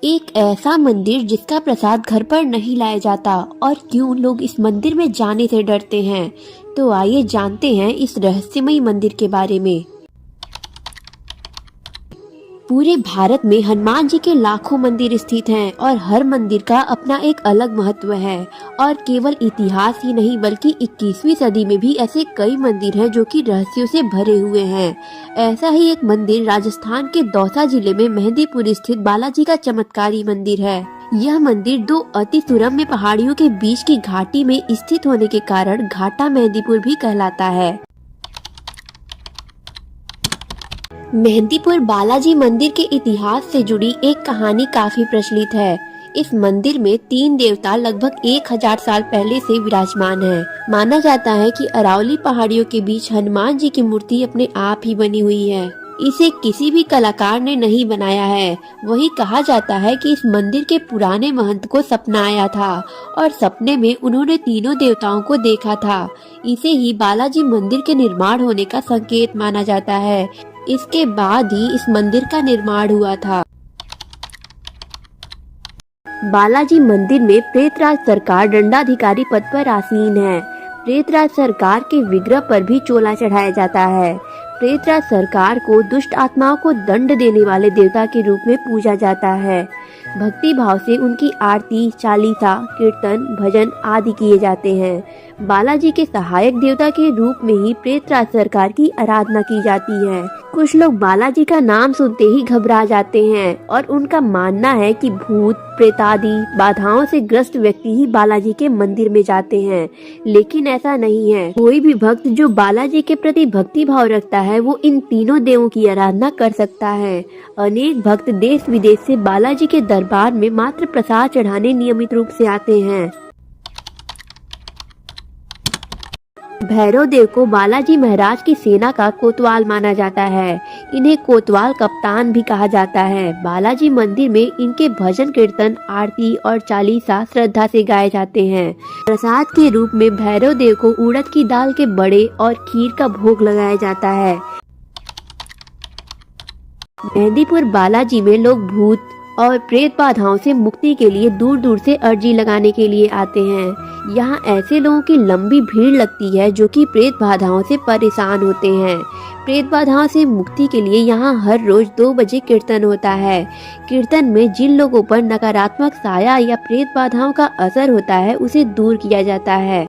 एक ऐसा मंदिर जिसका प्रसाद घर पर नहीं लाया जाता और क्यों लोग इस मंदिर में जाने से डरते हैं। तो आइए जानते हैं इस रहस्यमयी मंदिर के बारे में। पूरे भारत में हनुमान जी के लाखों मंदिर स्थित हैं और हर मंदिर का अपना एक अलग महत्व है। और केवल इतिहास ही नहीं बल्कि 21वीं सदी में भी ऐसे कई मंदिर हैं जो कि रहस्यों से भरे हुए हैं। ऐसा ही एक मंदिर राजस्थान के दौसा जिले में मेहंदीपुर स्थित बालाजी का चमत्कारी मंदिर है। यह मंदिर दो अति सुरम्य पहाड़ियों के बीच की घाटी में स्थित होने के कारण घाटा मेहंदीपुर भी कहलाता है। मेहंदीपुर बालाजी मंदिर के इतिहास से जुड़ी एक कहानी काफी प्रचलित है। इस मंदिर में 3 देवता लगभग 1000 साल पहले से विराजमान हैं। माना जाता है कि अरावली पहाड़ियों के बीच हनुमान जी की मूर्ति अपने आप ही बनी हुई है। इसे किसी भी कलाकार ने नहीं बनाया है। वही कहा जाता है कि इस मंदिर के पुराने महंत को सपना आया था और सपने में उन्होंने तीनों देवताओं को देखा था। इसे ही बालाजी मंदिर के निर्माण होने का संकेत माना जाता है। इसके बाद ही इस मंदिर का निर्माण हुआ था। बालाजी मंदिर में प्रेतराज सरकार दंडाधिकारी पद पर आसीन है। प्रेतराज सरकार के विग्रह पर भी चोला चढ़ाया जाता है। प्रेतराज सरकार को दुष्ट आत्माओं को दंड देने वाले देवता के रूप में पूजा जाता है। भक्ति भाव से उनकी आरती, चालीसा, कीर्तन, भजन आदि किए जाते हैं। बालाजी के सहायक देवता के रूप में ही प्रेतराज सरकार की आराधना की जाती है। कुछ लोग बालाजी का नाम सुनते ही घबरा जाते हैं और उनका मानना है कि भूत, प्रेत आदि बाधाओं से ग्रस्त व्यक्ति ही बालाजी के मंदिर में जाते हैं, लेकिन ऐसा नहीं है। कोई भी भक्त जो बालाजी के प्रति भक्ति भाव रखता है वो इन तीनों देवों की आराधना कर सकता है। अनेक भक्त देश विदेश से बालाजी के दरबार में मात्र प्रसाद चढ़ाने नियमित रूप से आते हैं। भैरव देव को बालाजी महाराज की सेना का कोतवाल माना जाता है। इन्हें कोतवाल कप्तान भी कहा जाता है। बालाजी मंदिर में इनके भजन, कीर्तन, आरती और चालीसा श्रद्धा से गाए जाते हैं। प्रसाद के रूप में भैरव देव को उड़द की दाल के बड़े और खीर का भोग लगाया जाता है। मेहंदीपुर बालाजी में लोग भूत और प्रेत बाधाओं से मुक्ति के लिए दूर दूर से अर्जी लगाने के लिए आते हैं। यहाँ ऐसे लोगों की लंबी भीड़ लगती है जो कि प्रेत बाधाओं से परेशान होते हैं। प्रेत बाधाओं से मुक्ति के लिए यहाँ हर रोज 2 बजे कीर्तन होता है। कीर्तन में जिन लोगों पर नकारात्मक साया या प्रेत बाधाओं का असर होता है उसे दूर किया जाता है।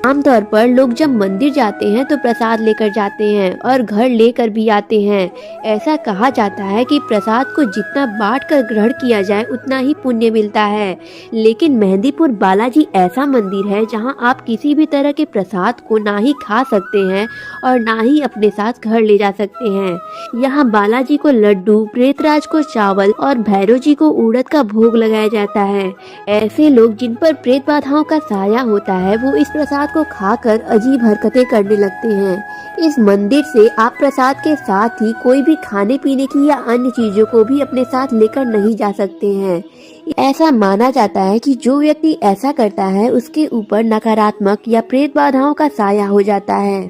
आमतौर पर लोग जब मंदिर जाते हैं तो प्रसाद लेकर जाते हैं और घर लेकर भी आते हैं। ऐसा कहा जाता है कि प्रसाद को जितना बांटकर ग्रहण किया जाए उतना ही पुण्य मिलता है। लेकिन मेहंदीपुर बालाजी ऐसा मंदिर है जहां आप किसी भी तरह के प्रसाद को ना ही खा सकते हैं और ना ही अपने साथ घर ले जा सकते हैं। यहाँ बालाजी को लड्डू, प्रेतराज को चावल और भैरव जी को उड़द का भोग लगाया जाता है। ऐसे लोग जिन पर प्रेत बाधाओं का साया होता है वो इस प्रसाद को खाकर अजीब हरकतें करने लगते हैं। इस मंदिर से आप प्रसाद के साथ ही कोई भी खाने पीने की या अन्य चीजों को भी अपने साथ लेकर नहीं जा सकते हैं। ऐसा माना जाता है कि जो व्यक्ति ऐसा करता है उसके ऊपर नकारात्मक या प्रेत बाधाओं का साया हो जाता है।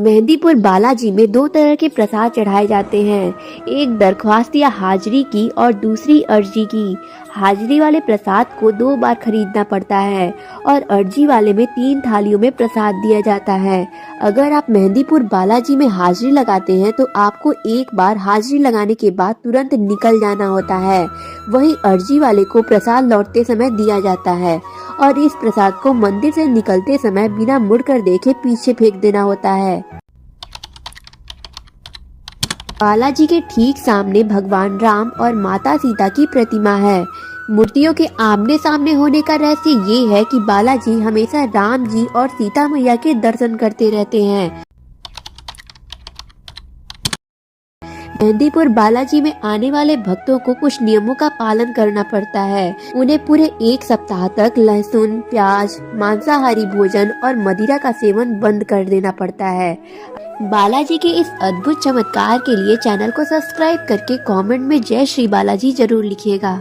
मेहंदीपुर बालाजी में 2 तरह के प्रसाद चढ़ाए जाते हैं, एक दरख्वास्त या हाजिरी की और दूसरी अर्जी की। हाजिरी वाले प्रसाद को 2 बार खरीदना पड़ता है और अर्जी वाले में 3 थालियों में प्रसाद दिया जाता है। अगर आप मेहंदीपुर बालाजी में हाजिरी लगाते हैं तो आपको एक बार हाजिरी लगाने के बाद तुरंत निकल जाना होता है। वहीं अर्जी वाले को प्रसाद लौटते समय दिया जाता है और इस प्रसाद को मंदिर से निकलते समय बिना मुड़कर देखे पीछे फेंक देना होता है। बालाजी के ठीक सामने भगवान राम और माता सीता की प्रतिमा है। मूर्तियों के आमने सामने होने का रहस्य ये है कि बालाजी हमेशा राम जी और सीता मैया के दर्शन करते रहते हैं। मेहंदीपुर बालाजी में आने वाले भक्तों को कुछ नियमों का पालन करना पड़ता है। उन्हें पूरे 1 सप्ताह तक लहसुन, प्याज, मांसाहारी भोजन और मदिरा का सेवन बंद कर देना पड़ता है। बालाजी के इस अद्भुत चमत्कार के लिए चैनल को सब्सक्राइब करके कमेंट में जय श्री बालाजी जरूर लिखिएगा।